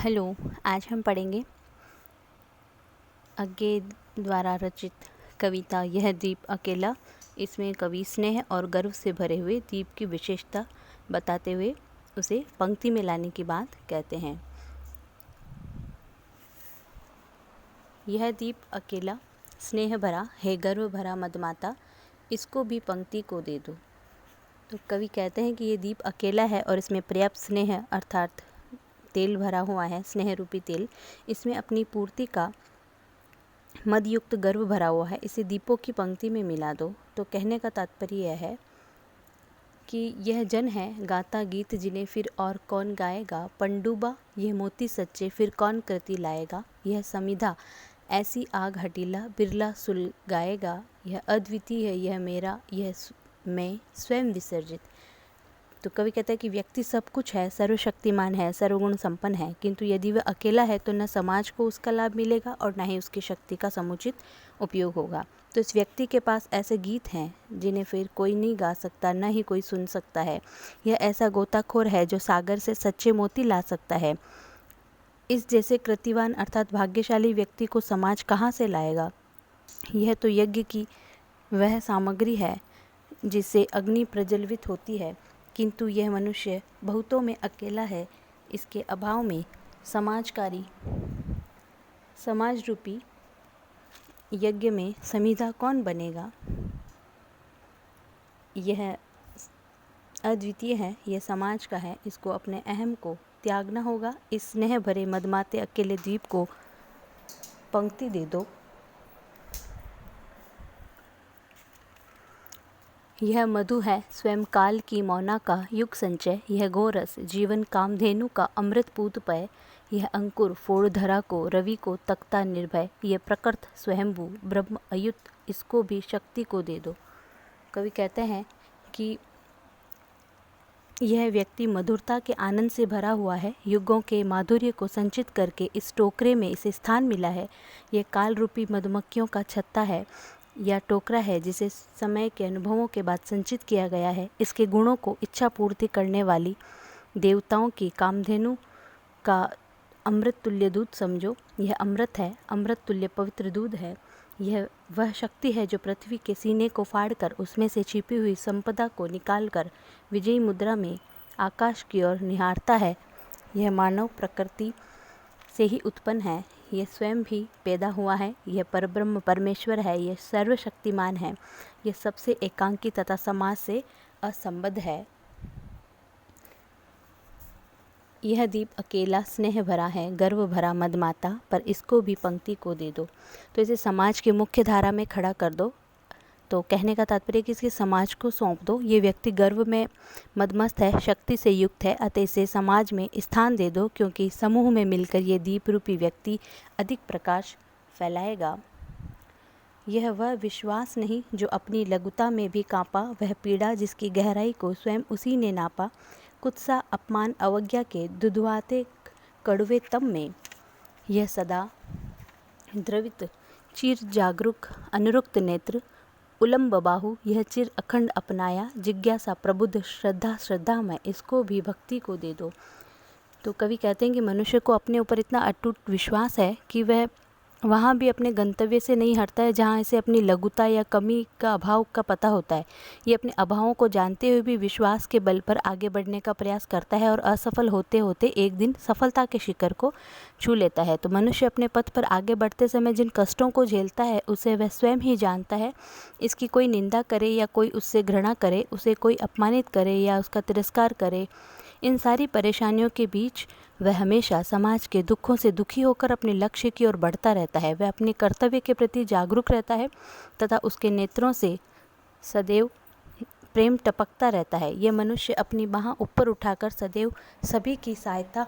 Hello. आज हम पढ़ेंगे अज्ञे द्वारा रचित कविता यह दीप अकेला। इसमें कवि स्नेह और गर्व से भरे हुए दीप की विशेषता बताते हुए उसे पंक्ति में लाने की बात कहते हैं। यह दीप अकेला स्नेह भरा है, गर्व भरा मदमाता, इसको भी पंक्ति को दे दो। तो कवि कहते हैं कि ये दीप अकेला है और इसमें पर्याप्त स्नेह अर्थात तेल भरा हुआ है, स्नेह रूपी तेल। इसमें अपनी पूर्ति का मदयुक्त गर्व भरा हुआ है, इसे दीपों की पंक्ति में मिला दो। तो कहने का तात्पर्य यह है कि यह जन है गाता गीत जिन्हें फिर और कौन गाएगा, पंडुबा यह मोती सच्चे फिर कौन कृति लाएगा, यह समिधा ऐसी आग हटीला बिरला सुलगाएगा, यह अद्वितीय है यह मेरा यह मैं स्वयं विसर्जित। तो कवि कहता है कि व्यक्ति सब कुछ है, सर्वशक्तिमान है, सर्वगुण संपन्न है, किंतु यदि वह अकेला है तो न समाज को उसका लाभ मिलेगा और न ही उसकी शक्ति का समुचित उपयोग होगा। तो इस व्यक्ति के पास ऐसे गीत हैं जिन्हें फिर कोई नहीं गा सकता, न ही कोई सुन सकता है। यह ऐसा गोताखोर है जो सागर से सच्चे मोती ला सकता है। इस जैसे कृतिवान अर्थात भाग्यशाली व्यक्ति को समाज कहाँ से लाएगा। यह तो यज्ञ की वह सामग्री है जिससे अग्नि प्रज्वलित होती है, किंतु यह मनुष्य बहुतों में अकेला है। इसके अभाव में समाजकारी समाज रूपी यज्ञ में समिधा कौन बनेगा। यह अद्वितीय है, यह समाज का है, इसको अपने अहम को त्यागना होगा। इस स्नेह भरे मदमाते अकेले द्वीप को पंक्ति दे दो। यह मधु है स्वयं काल की मौना का युग संचय, यह गोरस जीवन कामधेनु का अमृत पूत पय, यह अंकुर फोड़ धरा को रवि को तख्ता निर्भय, यह प्रकृत स्वयंभू ब्रह्म अयुत, इसको भी शक्ति को दे दो। कवि कहते हैं कि यह व्यक्ति मधुरता के आनंद से भरा हुआ है, युगों के माधुर्य को संचित करके इस टोकरे में इसे स्थान मिला है। यह काल रूपी मधुमक्खियों का छत्ता है या टोकरा है जिसे समय के अनुभवों के बाद संचित किया गया है। इसके गुणों को इच्छा पूर्ति करने वाली देवताओं की कामधेनु का अमृत तुल्य दूध समझो। यह अमृत है, अमृत तुल्य पवित्र दूध है। यह वह शक्ति है जो पृथ्वी के सीने को फाड़कर उसमें से छिपी हुई संपदा को निकालकर विजयी मुद्रा में आकाश की ओर निहारता है। यह मानव प्रकृति से ही उत्पन्न है, यह स्वयं भी पैदा हुआ है, यह परब्रह्म परमेश्वर है, यह सर्वशक्तिमान है, यह सबसे एकांकी तथा समाज से असंबद्ध है। यह दीप अकेला स्नेह भरा है, गर्व भरा मदमाता, पर इसको भी पंक्ति को दे दो। तो इसे समाज की मुख्य धारा में खड़ा कर दो। तो कहने का तात्पर्य कि इसके समाज को सौंप दो। ये व्यक्ति गर्व में मदमस्त है, शक्ति से युक्त है, अतः इसे समाज में स्थान दे दो, क्योंकि समूह में मिलकर ये दीप रूपी व्यक्ति अधिक प्रकाश फैलाएगा। यह वह विश्वास नहीं जो अपनी लघुता में भी कांपा, वह पीड़ा जिसकी गहराई को स्वयं उसी ने नापा, कुत्सा अपमान अवज्ञा के दुधवाते कड़वे तम में, यह सदा द्रवित चिर जागरूक अनुरुक्त नेत्र उलम्ब बाहु, यह चिर अखंड अपनाया जिज्ञासा प्रबुद्ध श्रद्धा श्रद्धा में, इसको भी भक्ति को दे दो। तो कवि कहते हैं कि मनुष्य को अपने ऊपर इतना अटूट विश्वास है कि वह वहाँ भी अपने गंतव्य से नहीं हटता है जहाँ इसे अपनी लघुता या कमी का अभाव का पता होता है। ये अपने अभावों को जानते हुए भी विश्वास के बल पर आगे बढ़ने का प्रयास करता है और असफल होते होते एक दिन सफलता के शिखर को छू लेता है। तो मनुष्य अपने पथ पर आगे बढ़ते समय जिन कष्टों को झेलता है उसे वह स्वयं ही जानता है। इसकी कोई निंदा करे या कोई उससे घृणा करे, उसे कोई अपमानित करे या उसका तिरस्कार करे, इन सारी परेशानियों के बीच वह हमेशा समाज के दुखों से दुखी होकर अपने लक्ष्य की ओर बढ़ता रहता है। वह अपने कर्तव्य के प्रति जागरूक रहता है तथा उसके नेत्रों से सदैव प्रेम टपकता रहता है। यह मनुष्य अपनी बाह ऊपर उठाकर सदैव सभी की सहायता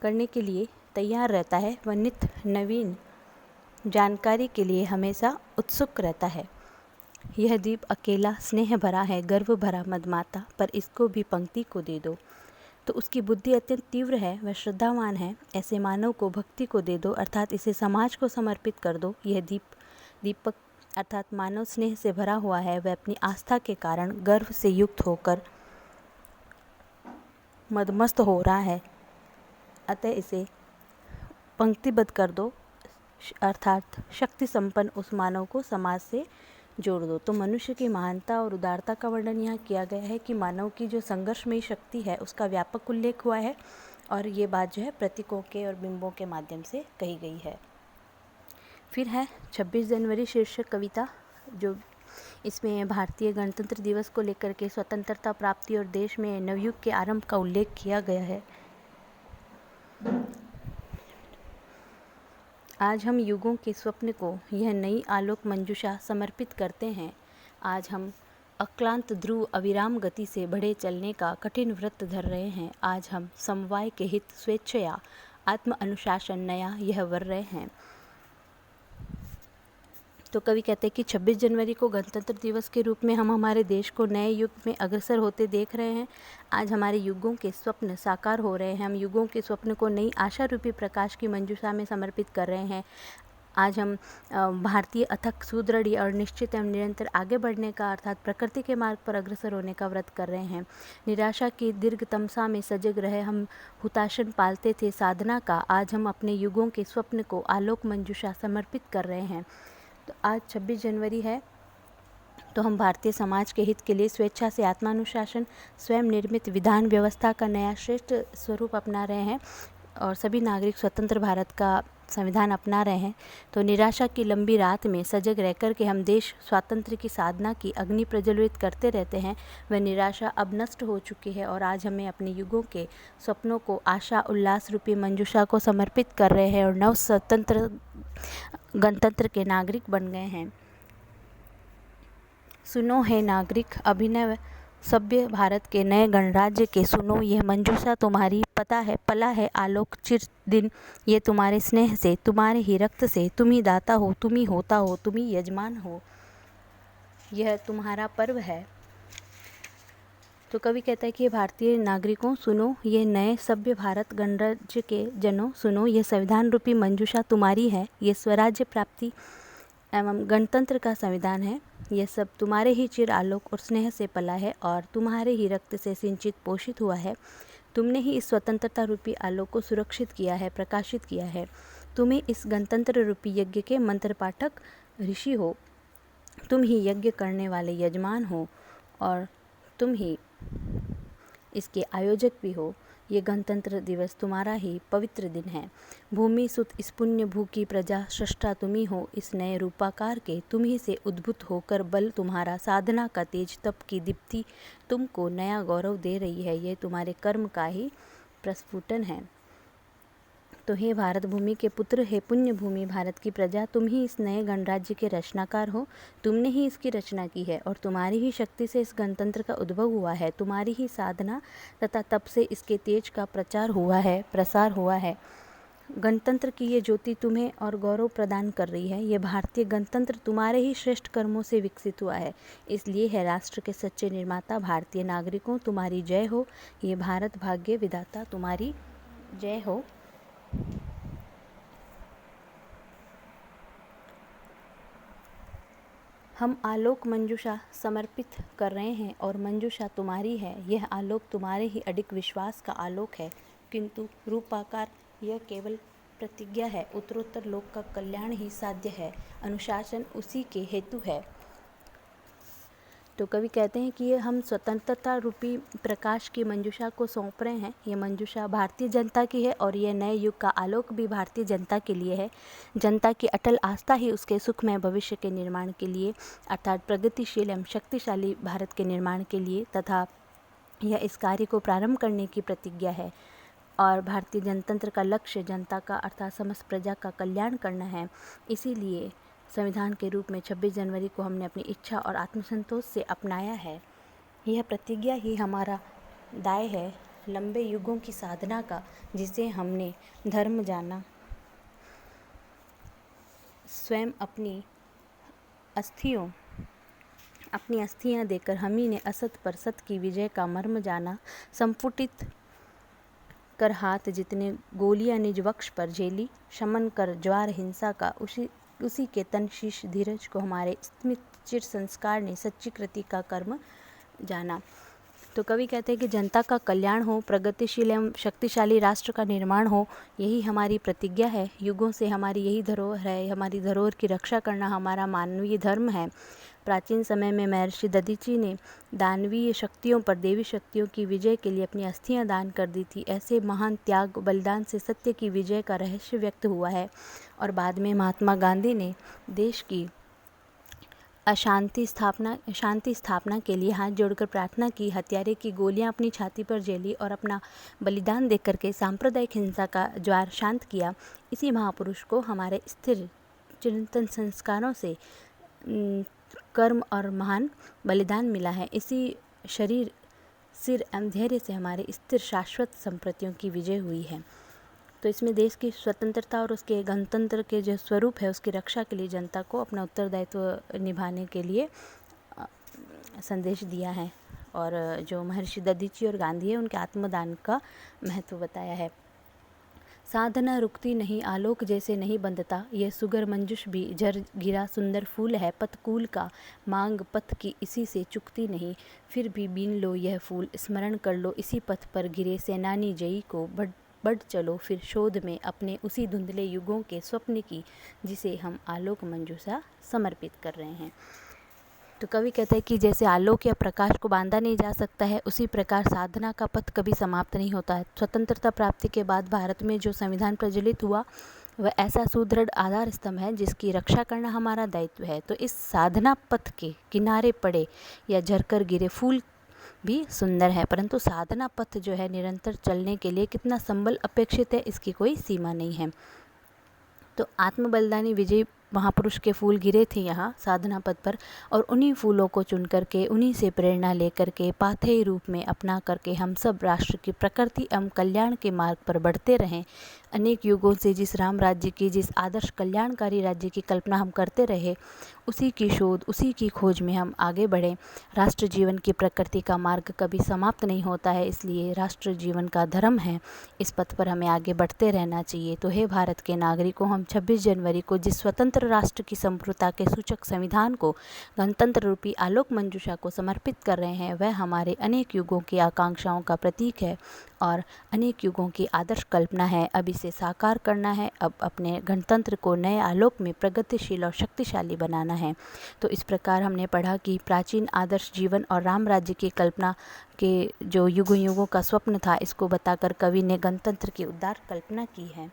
करने के लिए तैयार रहता है। वह नित्य नवीन जानकारी के लिए हमेशा उत्सुक रहता है। यह दीप अकेला स्नेह भरा है, गर्व भरा मदमाता, पर इसको भी पंक्ति को दे दो। तो उसकी बुद्धि अत्यंत तीव्र है, वह श्रद्धावान है, ऐसे मानव को भक्ति को दे दो, अर्थात इसे समाज को समर्पित कर दो। यह दीपक अर्थात मानव स्नेह से भरा हुआ है, वह अपनी आस्था के कारण गर्व से युक्त होकर मदमस्त हो रहा है, अतः इसे पंक्तिबद्ध कर दो, अर्थात शक्ति संपन्न उस मानव को समाज से जोड़ दो। तो मनुष्य की महानता और उदारता का वर्णन यहाँ किया गया है कि मानव की जो संघर्षमयी शक्ति है उसका व्यापक उल्लेख हुआ है, और ये बात जो है प्रतीकों के और बिंबों के माध्यम से कही गई है। फिर है 26 जनवरी शीर्षक कविता, जो इसमें भारतीय गणतंत्र दिवस को लेकर के स्वतंत्रता प्राप्ति और देश में नवयुग के आरंभ का उल्लेख किया गया है। आज हम युगों के स्वप्न को यह नई आलोक मंजूषा समर्पित करते हैं। आज हम अक्लांत ध्रुव अविराम गति से बढ़े चलने का कठिन व्रत धर रहे हैं। आज हम समवाय के हित स्वेच्छया आत्म अनुशासन नया यह वर रहे हैं। तो कवि कहते हैं कि 26 जनवरी को गणतंत्र दिवस के रूप में हम हमारे देश को नए युग में अग्रसर होते देख रहे हैं। आज हमारे युगों के स्वप्न साकार हो रहे हैं। हम युगों के स्वप्न को नई आशा रूपी प्रकाश की मंजूषा में समर्पित कर रहे हैं। आज हम भारतीय अथक सुदृढ़ और निश्चित एवं निरंतर आगे बढ़ने का, अर्थात प्रकृति के मार्ग पर अग्रसर होने का व्रत कर रहे हैं। निराशा की दीर्घ तमसा में सजग रहे हम हुताशन पालते थे साधना का। आज हम अपने युगों के स्वप्न को आलोक मंजूषा समर्पित कर रहे हैं। तो आज 26 जनवरी है, तो हम भारतीय समाज के हित के लिए स्वेच्छा से आत्मानुशासन, स्वयं निर्मित विधान व्यवस्था का नया श्रेष्ठ स्वरूप अपना रहे हैं, और सभी नागरिक स्वतंत्र भारत का संविधान अपना रहे हैं। तो निराशा की लंबी रात में सजग रहकर के हम देश स्वातंत्र्य की साधना की अग्नि प्रज्वलित करते रहते हैं। वह निराशा अब नष्ट हो चुकी है, और आज हमें अपने युगों के स्वप्नों को आशा उल्लास रूपी मंजूषा को समर्पित कर रहे हैं, और नव स्वतंत्र गणतंत्र के नागरिक बन गए हैं। सुनो है नागरिक अभिनव सभ्य भारत के नए गणराज्य के, सुनो यह मंजूषा तुम्हारी, पता है पला है आलोक चिर दिन, ये तुम्हारे स्नेह से तुम्हारे ही रक्त से, तुम ही दाता हो तुम ही होता हो तुम ही यजमान हो, यह तुम्हारा पर्व है। तो कवि कहता है कि भारतीय नागरिकों सुनो, ये नए सभ्य भारत गणराज्य के जनों सुनो, ये संविधान रूपी मंजूषा तुम्हारी है। ये स्वराज्य प्राप्ति एवं गणतंत्र का संविधान है। यह सब तुम्हारे ही चिर आलोक और स्नेह से पला है, और तुम्हारे ही रक्त से सिंचित पोषित हुआ है। तुमने ही इस स्वतंत्रता रूपी आलोक को सुरक्षित किया है, प्रकाशित किया है। तुम ही इस गणतंत्र रूपी यज्ञ के मंत्र पाठक ऋषि हो, तुम ही यज्ञ करने वाले यजमान हो, और तुम ही इसके आयोजक भी हो। ये गणतंत्र दिवस तुम्हारा ही पवित्र दिन है। भूमि सुत इस पुण्य भू की प्रजा, सृष्टा तुम ही हो इस नए रूपाकार के, तुम ही से उद्भूत होकर बल तुम्हारा, साधना का तेज तप की दीप्ति तुमको नया गौरव दे रही है। ये तुम्हारे कर्म का ही प्रस्फुटन है। तो हे भारत भूमि के पुत्र, हे पुण्य भूमि भारत की प्रजा, तुम ही इस नए गणराज्य के रचनाकार हो। तुमने ही इसकी रचना की है, और तुम्हारी ही शक्ति से इस गणतंत्र का उद्भव हुआ है। तुम्हारी ही साधना तथा तप से इसके तेज का प्रचार हुआ है, प्रसार हुआ है। गणतंत्र की ये ज्योति तुम्हें और गौरव प्रदान कर रही है। ये भारतीय गणतंत्र तुम्हारे ही श्रेष्ठ कर्मों से विकसित हुआ है। इसलिए है राष्ट्र के सच्चे निर्माता भारतीय नागरिकों तुम्हारी जय हो। ये भारत भाग्य विधाता तुम्हारी जय हो। हम आलोक मंजूषा समर्पित कर रहे हैं, और मंजूषा तुम्हारी है। यह आलोक तुम्हारे ही अडिग विश्वास का आलोक है, किंतु रूपाकार यह केवल प्रतिज्ञा है। उत्तरोत्तर लोक का कल्याण ही साध्य है, अनुशासन उसी के हेतु है। तो कवि कहते हैं कि ये हम स्वतंत्रता रूपी प्रकाश की मंजूषा को सौंप रहे हैं। ये मंजूषा भारतीय जनता की है, और यह नए युग का आलोक भी भारतीय जनता के लिए है। जनता की अटल आस्था ही उसके सुखमय भविष्य के निर्माण के लिए, अर्थात प्रगतिशील एवं शक्तिशाली भारत के निर्माण के लिए, तथा यह इस कार्य को प्रारंभ करने की प्रतिज्ञा है। और भारतीय जनतंत्र का लक्ष्य जनता का, अर्थात समस्त प्रजा का कल्याण करना है। इसीलिए संविधान के रूप में 26 जनवरी को हमने अपनी इच्छा और आत्मसंतोष से अपनाया है। यह प्रतिज्ञा ही हमारा दाय है लंबे युगों की साधना का, जिसे हमने धर्म जाना। स्वयं अपनी अस्थियां देकर हम ही ने असत पर सत की विजय का मर्म जाना। संपुटित कर हाथ जितने गोलियां निज वक्ष पर झेली, शमन कर ज्वार हिंसा का उसी के तन शीश धीरज को हमारे स्मित चिर संस्कार ने सच्ची कृति का कर्म जाना। तो कवि कहते हैं कि जनता का कल्याण हो, प्रगतिशील एवं शक्तिशाली राष्ट्र का निर्माण हो, यही हमारी प्रतिज्ञा है। युगों से हमारी यही धरोहर है। हमारी धरोहर की रक्षा करना हमारा मानवीय धर्म है। प्राचीन समय में महर्षि दधीचि ने दानवीय शक्तियों पर देवी शक्तियों की विजय के लिए अपनी अस्थियां दान कर दी थी। ऐसे महान त्याग बलिदान से सत्य की विजय का रहस्य व्यक्त हुआ है। और बाद में महात्मा गांधी ने देश की शांति स्थापना के लिए हाथ जोड़कर प्रार्थना की, हत्यारे की गोलियां अपनी छाती पर झेली और अपना बलिदान देकर करके सांप्रदायिक हिंसा का ज्वार शांत किया। इसी महापुरुष को हमारे स्थिर चिंतन संस्कारों से कर्म और महान बलिदान मिला है। इसी शरीर सिर एवं धैर्य से हमारे स्थिर शाश्वत संप्रतियों की विजय हुई है। तो इसमें देश की स्वतंत्रता और उसके गणतंत्र के जो स्वरूप है उसकी रक्षा के लिए जनता को अपना उत्तरदायित्व निभाने के लिए संदेश दिया है। और जो महर्षि दधीचि और गांधी है उनके आत्मदान का महत्व बताया है। साधना रुकती नहीं, आलोक जैसे नहीं बंधता, यह सुगर मंजुष भी झर गिरा सुंदर फूल है। पतकूल का मांग पथ की इसी से चुकती नहीं, फिर भी बीन लो यह फूल, स्मरण कर लो इसी पथ पर गिरे सेनानी जयी को। बढ़ चलो फिर शोध में अपने उसी धुंधले युगों के स्वप्न की, जिसे हम आलोक मंजूषा समर्पित कर रहे हैं। तो कवि कहते हैं कि जैसे आलोक या प्रकाश को बांधा नहीं जा सकता है, उसी प्रकार साधना का पथ कभी समाप्त नहीं होता है। स्वतंत्रता प्राप्ति के बाद भारत में जो संविधान प्रज्वलित हुआ वह ऐसा सुदृढ़ आधार स्तंभ है जिसकी रक्षा करना हमारा दायित्व है। तो इस साधना पथ के किनारे पड़े या झरकर गिरे फूल भी सुंदर है, परंतु साधना पथ जो है निरंतर चलने के लिए कितना संबल अपेक्षित है इसकी कोई सीमा नहीं है। तो आत्म बलिदानी विजय महापुरुष के फूल गिरे थे यहाँ साधना पथ पर, और उन्हीं फूलों को चुन करके उन्हीं से प्रेरणा लेकर के पाथेय रूप में अपना करके हम सब राष्ट्र की प्रकृति एवं कल्याण के मार्ग पर बढ़ते रहें। अनेक युगों से जिस राम राज्य की, जिस आदर्श कल्याणकारी राज्य की कल्पना हम करते रहे, उसी की शोध उसी की खोज में हम आगे बढ़ें। राष्ट्र जीवन की प्रकृति का मार्ग कभी समाप्त नहीं होता है, इसलिए राष्ट्र जीवन का धर्म है, इस पथ पर हमें आगे बढ़ते रहना चाहिए। तो हे भारत के नागरिकों, हम 26 जनवरी को जिस स्वतंत्र राष्ट्र की संप्रभुता के सूचक संविधान को, गणतंत्र रूपी आलोक मंजूषा को समर्पित कर रहे हैं, वह हमारे अनेक युगों की आकांक्षाओं का प्रतीक है और अनेक युगों की आदर्श कल्पना है। अब इसे साकार करना है, अब अपने गणतंत्र को नए आलोक में प्रगतिशील और शक्तिशाली बनाना है। तो इस प्रकार हमने पढ़ा कि प्राचीन आदर्श जीवन और राम राज्य की कल्पना के जो युगों युगों का स्वप्न था, इसको बताकर कवि ने गणतंत्र की उदार कल्पना की है।